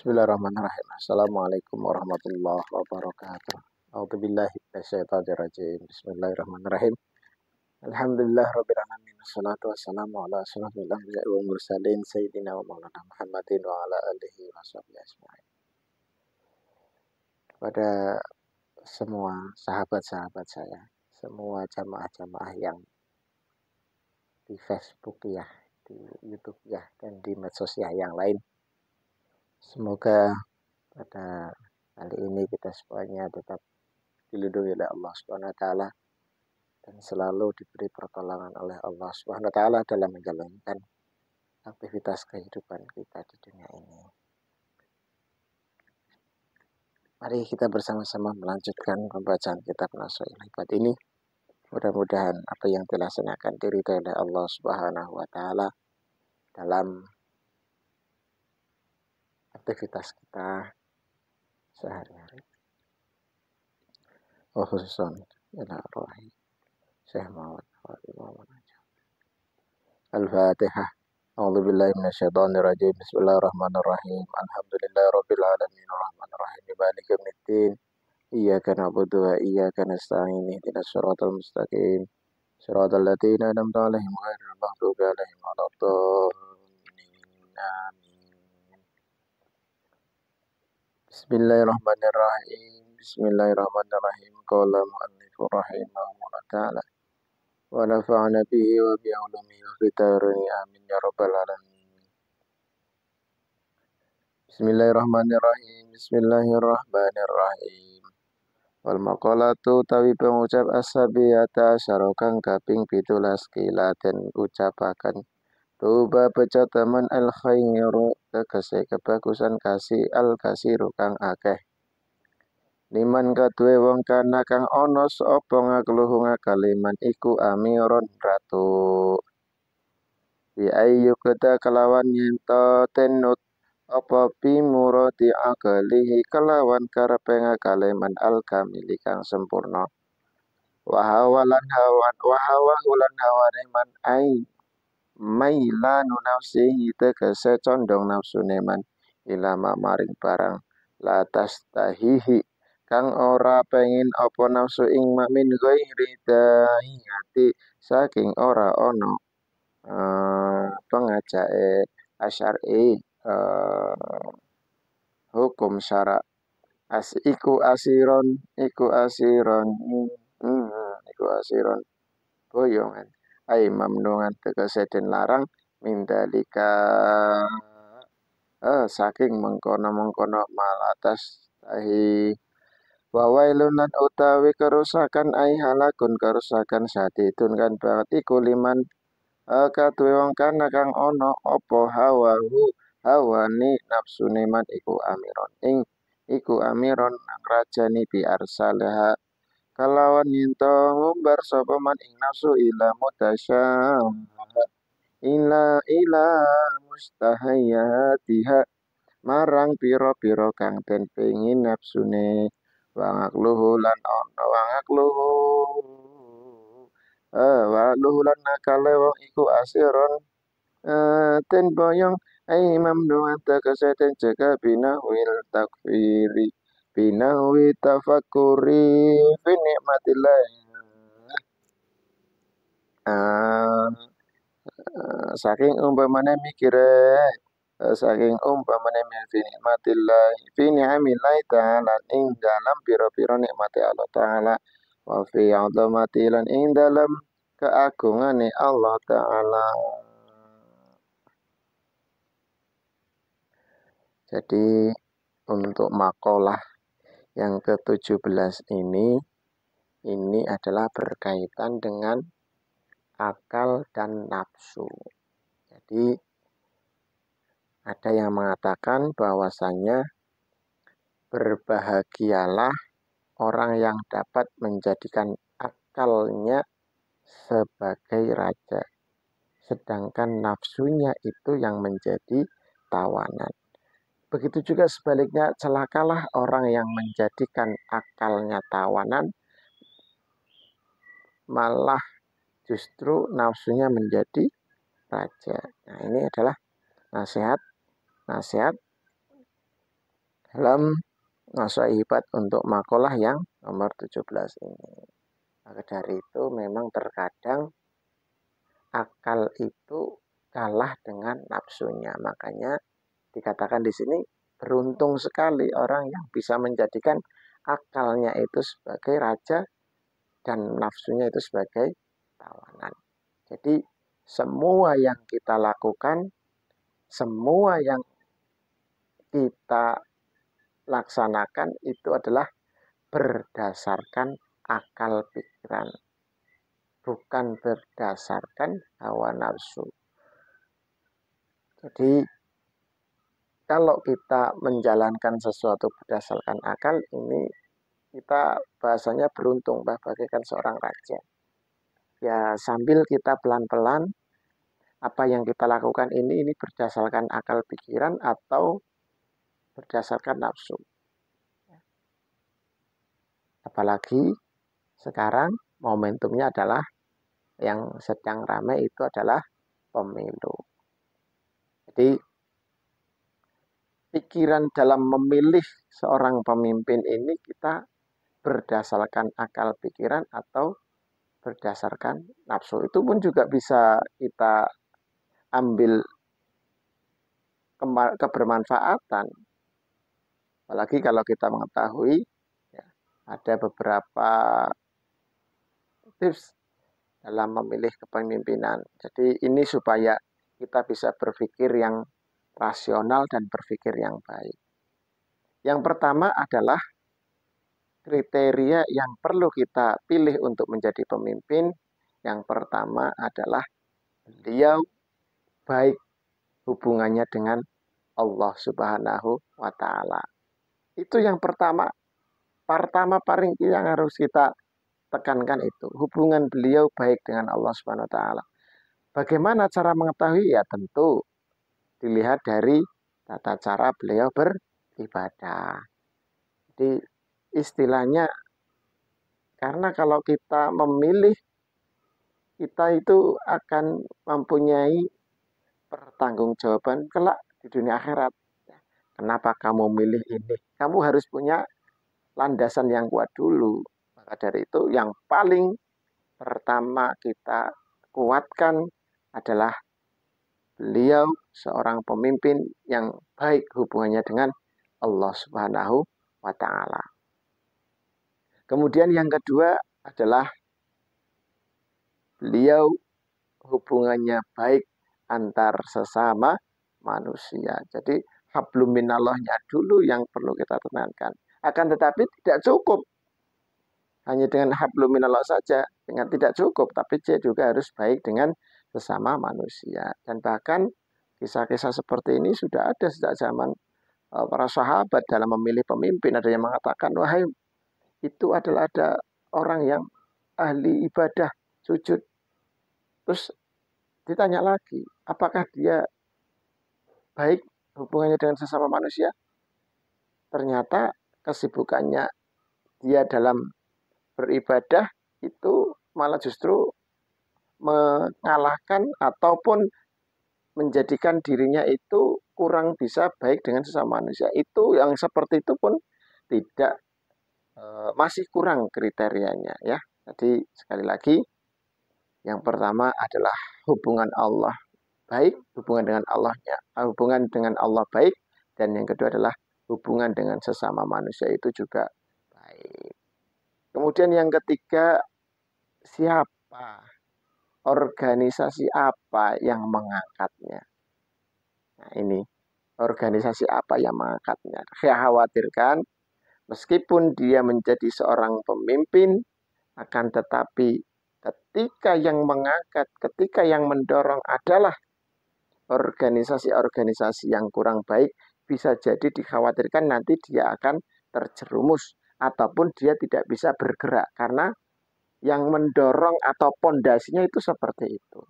Bismillahirrahmanirrahim. Assalamualaikum warahmatullahi wabarakatuh. A'udzubillahi minasyaitonir rajim. Bismillahirrahmanirrahim. Alhamdulillah rabbil alamin. Wassalatu wassalamu ala asyrofil anbiya'i wal mursalin sayyidina wa maulana Muhammadin wa ala alihi washabihi ajmain. Kepada semua sahabat-sahabat saya, semua jamaah-jamaah yang di Facebook ya, di YouTube ya, dan di medsos ya yang lain. Semoga pada kali ini kita semuanya tetap dilindungi oleh Allah Subhanahu wa taala dan selalu diberi pertolongan oleh Allah Subhanahu wa taala dalam menjalankan aktivitas kehidupan kita di dunia ini. Mari kita bersama-sama melanjutkan pembacaan kitab Nasrul Ibad ini. Mudah-mudahan apa yang dilaksanakan diridhoi oleh Allah Subhanahu wa taala dalam aktivitas kita sehari-hari. Khususan ila rohi Syekh Muhammad Al-Fatihah. A'udzu billahi minasyaitonir rajim. Bismillahirrahmanirrahim. Alhamdulillahirabbil alamin arrahmanir rahim maliki yaumiddin. Iyyaka na'budu wa iyyaka nasta'in. Ihdinas siratal mustaqim. Siratal ladzina an'amta 'alaihim ghairil maghdubi 'alaihim waladdallin. Amin. Bismillahirrahmanirrahim. Bismillahirrahmanirrahim. Qala mu'allifur rahimahullah ta'ala. Wa nafa'ana bihi wa bi 'ulumihi wa bi tawrihi amin ya rabbal alamin. Bismillahirrahmanirrahim. Bismillahirrahmanirrahim. Wal maqalatu tawi pengucap asabiyata asyara kang kaping 17 kilaten ucapaken tuba beca temen al khairu tegese kebagusan kasih al kasiru kang akeh liman kaduwe wong kana kang ana sapa ngakluhu ngakaliman iku amiron ratu bi ayu keta kelawan yento tenut apa pimurati akalihi kelawan karepe ngakaliman al kamili kang sempurna wahawalan hawane man ai mailanu nafsihi tegese condong nafsune man ilama maring barang latas tahihi kang ora pengin apa nafsu ing min ghairi daiyati saking ora ono pengajake asyari hukum syara iku asiron boyongan ai mamnungan tegese den larang mindalika saking mengkono-mengkono malatas tahi wawailun lan utawi kerusakan ai halakun kerusakan sadidun kan banget iku liman kaduwe wong kana kang ana apa hawani nafsune man iku amiron nang rajani bi arsalha kalawan yento ngumbar sapa man ing nafsu ila mustahayatiha marang pira-pira kang den pengin nafsune wangakluhu lan ana wangakluhu lan nakale wong iku asiron ten boyong ai mamnuan tegese den jaga binahwi tafakuri fi nikmatillah saking umpamane mikire saking umpamane fi nikmatillah fi ni'amillah ta'ala ing dalam pira-pira nikmate Allah taala wa fi 'azamati lan ing dalam keagungane Allah taala. Jadi untuk makalah yang ke-17 ini adalah berkaitan dengan akal dan nafsu. Jadi ada yang mengatakan bahwasannya berbahagialah orang yang dapat menjadikan akalnya sebagai raja, sedangkan nafsunya itu yang menjadi tawanan. Begitu juga sebaliknya, celakalah orang yang menjadikan akalnya tawanan, malah justru nafsunya menjadi raja. Nah, ini adalah nasihat dalam nasihat untuk makalah yang nomor 17 ini. Maka dari itu memang terkadang akal itu kalah dengan nafsunya. Makanya dikatakan di sini beruntung sekali orang yang bisa menjadikan akalnya itu sebagai raja dan nafsunya itu sebagai tawanan. Jadi semua yang kita lakukan, semua yang kita laksanakan itu adalah berdasarkan akal pikiran, bukan berdasarkan hawa nafsu. Jadi kalau kita menjalankan sesuatu berdasarkan akal, ini kita bahasanya beruntung, bagaikan seorang raja. Ya sambil kita pelan-pelan, apa yang kita lakukan ini berdasarkan akal pikiran atau berdasarkan nafsu. Apalagi sekarang momentumnya adalah yang sedang ramai itu adalah pemilu. Jadi pikiran dalam memilih seorang pemimpin ini kita berdasarkan akal pikiran atau berdasarkan nafsu. Itu pun juga bisa kita ambil kebermanfaatan. Apalagi kalau kita mengetahui ya, ada beberapa tips dalam memilih kepemimpinan. Jadi ini supaya kita bisa berpikir yang rasional dan berpikir yang baik. Yang pertama adalah kriteria yang perlu kita pilih untuk menjadi pemimpin. Yang pertama adalah beliau baik hubungannya dengan Allah Subhanahu wa Ta'ala. Itu yang pertama paling yang harus kita tekankan itu. Hubungan beliau baik dengan Allah Subhanahu wa Ta'ala. Bagaimana cara mengetahui? Ya tentu dilihat dari tata cara beliau beribadah. Jadi istilahnya, karena kalau kita memilih, kita itu akan mempunyai pertanggungjawaban kelak di dunia akhirat. Kenapa kamu milih ini? Kamu harus punya landasan yang kuat dulu. Maka dari itu yang paling pertama kita kuatkan adalah beliau seorang pemimpin yang baik hubungannya dengan Allah Subhanahu wa Ta'ala. Kemudian yang kedua adalah beliau hubungannya baik antar sesama manusia. Jadi hablum minallahnya dulu yang perlu kita tenangkan. Akan tetapi tidak cukup hanya dengan hablum minallah saja, dengan tidak cukup, tapi dia juga harus baik dengan sesama manusia. Dan bahkan kisah-kisah seperti ini sudah ada sejak zaman para sahabat dalam memilih pemimpin. Ada yang mengatakan, wahai itu adalah ada orang yang ahli ibadah, sujud. Terus ditanya lagi, apakah dia baik hubungannya dengan sesama manusia? Ternyata kesibukannya dia dalam beribadah itu malah justru mengalahkan ataupun menjadikan dirinya itu kurang bisa baik dengan sesama manusia. Itu yang seperti itu pun tidak masih kurang kriterianya ya. Jadi sekali lagi yang pertama adalah hubungan Allah baik, hubungan dengan Allahnya, hubungan dengan Allah baik, dan yang kedua adalah hubungan dengan sesama manusia itu juga baik. Kemudian yang ketiga, siapa, organisasi apa yang mengangkatnya? Nah ini, organisasi apa yang mengangkatnya? Saya khawatirkan meskipun dia menjadi seorang pemimpin, akan tetapi ketika yang mengangkat, ketika yang mendorong adalah organisasi-organisasi yang kurang baik, bisa jadi dikhawatirkan nanti dia akan terjerumus ataupun dia tidak bisa bergerak karena yang mendorong atau pondasinya itu seperti itu.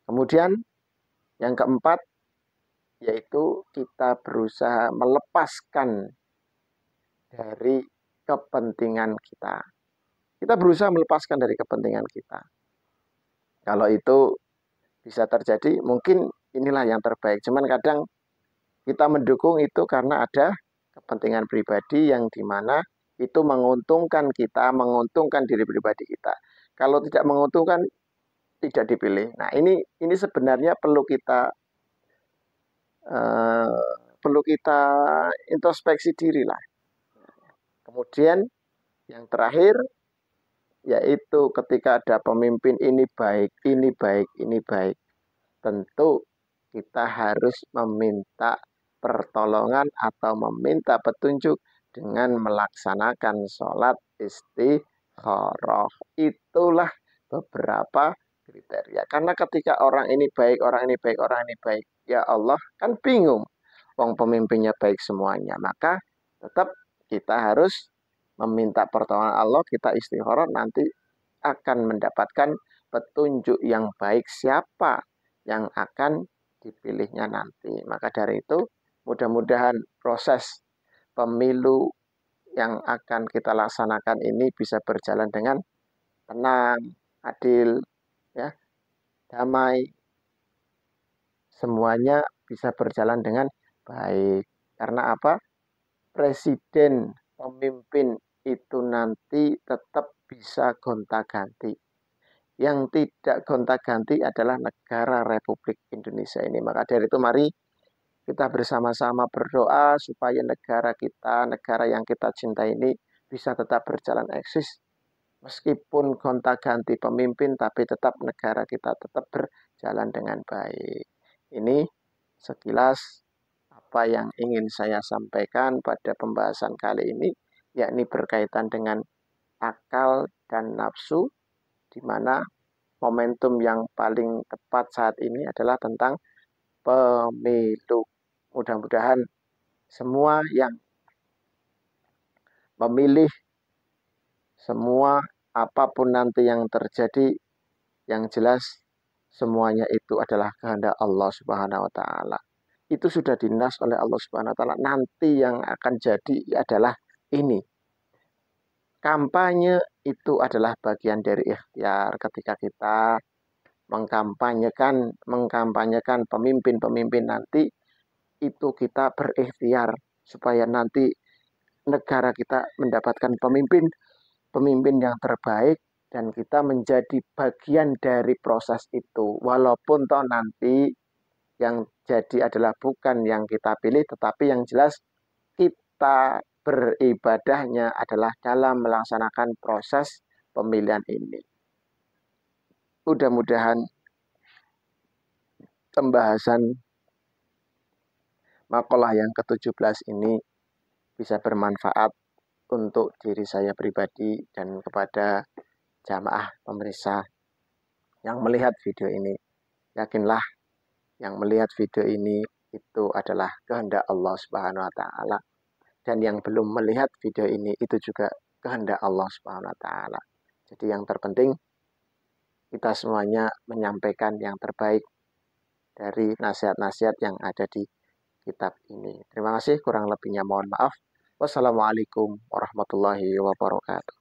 Kemudian yang keempat yaitu kita berusaha melepaskan dari kepentingan kita. Kita berusaha melepaskan dari kepentingan kita. Kalau itu bisa terjadi, mungkin inilah yang terbaik. Cuman kadang Kita mendukung itu karena ada kepentingan pribadi yang dimana itu menguntungkan kita, menguntungkan diri pribadi kita. Kalau tidak menguntungkan, tidak dipilih. Nah, ini sebenarnya eh, perlu kita introspeksi diri lah. Kemudian yang terakhir yaitu ketika ada pemimpin ini baik, ini baik, ini baik. Tentu kita harus meminta pertolongan atau meminta petunjuk dengan melaksanakan sholat istikharah. Itulah beberapa kriteria. Karena ketika orang ini baik, orang ini baik, orang ini baik, ya Allah kan bingung. Wong pemimpinnya baik semuanya. Maka tetap kita harus meminta pertolongan Allah, kita istikharah, nanti akan mendapatkan petunjuk yang baik siapa yang akan dipilihnya nanti. Maka dari itu, mudah-mudahan proses pemilu yang akan kita laksanakan ini bisa berjalan dengan tenang, adil, ya, damai. Semuanya bisa berjalan dengan baik. Karena apa? Presiden, pemimpin itu nanti tetap bisa gonta-ganti. Yang tidak gonta-ganti adalah negara Republik Indonesia ini. Maka dari itu mari kita bersama-sama berdoa supaya negara kita, negara yang kita cintai ini bisa tetap berjalan eksis. Meskipun gonta-ganti pemimpin, tapi tetap negara kita tetap berjalan dengan baik. Ini sekilas apa yang ingin saya sampaikan pada pembahasan kali ini, yakni berkaitan dengan akal dan nafsu, di mana momentum yang paling tepat saat ini adalah tentang pemilu. Mudah-mudahan semua yang memilih, semua apapun nanti yang terjadi, yang jelas semuanya itu adalah kehendak Allah Subhanahu wa taala. Itu sudah dinas oleh Allah Subhanahu wa taala. Nanti yang akan jadi adalah ini. Kampanye itu adalah bagian dari ikhtiar ketika kita mengkampanyekan pemimpin-pemimpin nanti, itu kita berikhtiar supaya nanti negara kita mendapatkan pemimpin yang terbaik dan kita menjadi bagian dari proses itu. Walaupun toh nanti yang jadi adalah bukan yang kita pilih, tetapi yang jelas kita beribadahnya adalah dalam melaksanakan proses pemilihan ini. Mudah-mudahan pembahasan makalah yang ke-17 ini bisa bermanfaat untuk diri saya pribadi dan kepada jamaah pemirsa yang melihat video ini. Yakinlah yang melihat video ini itu adalah kehendak Allah Subhanahu wa taala, dan yang belum melihat video ini itu juga kehendak Allah Subhanahu wa taala. Jadi yang terpenting kita semuanya menyampaikan yang terbaik dari nasihat-nasihat yang ada di kitab ini. Terima kasih, kurang lebihnya mohon maaf. Wassalamualaikum warahmatullahi wabarakatuh.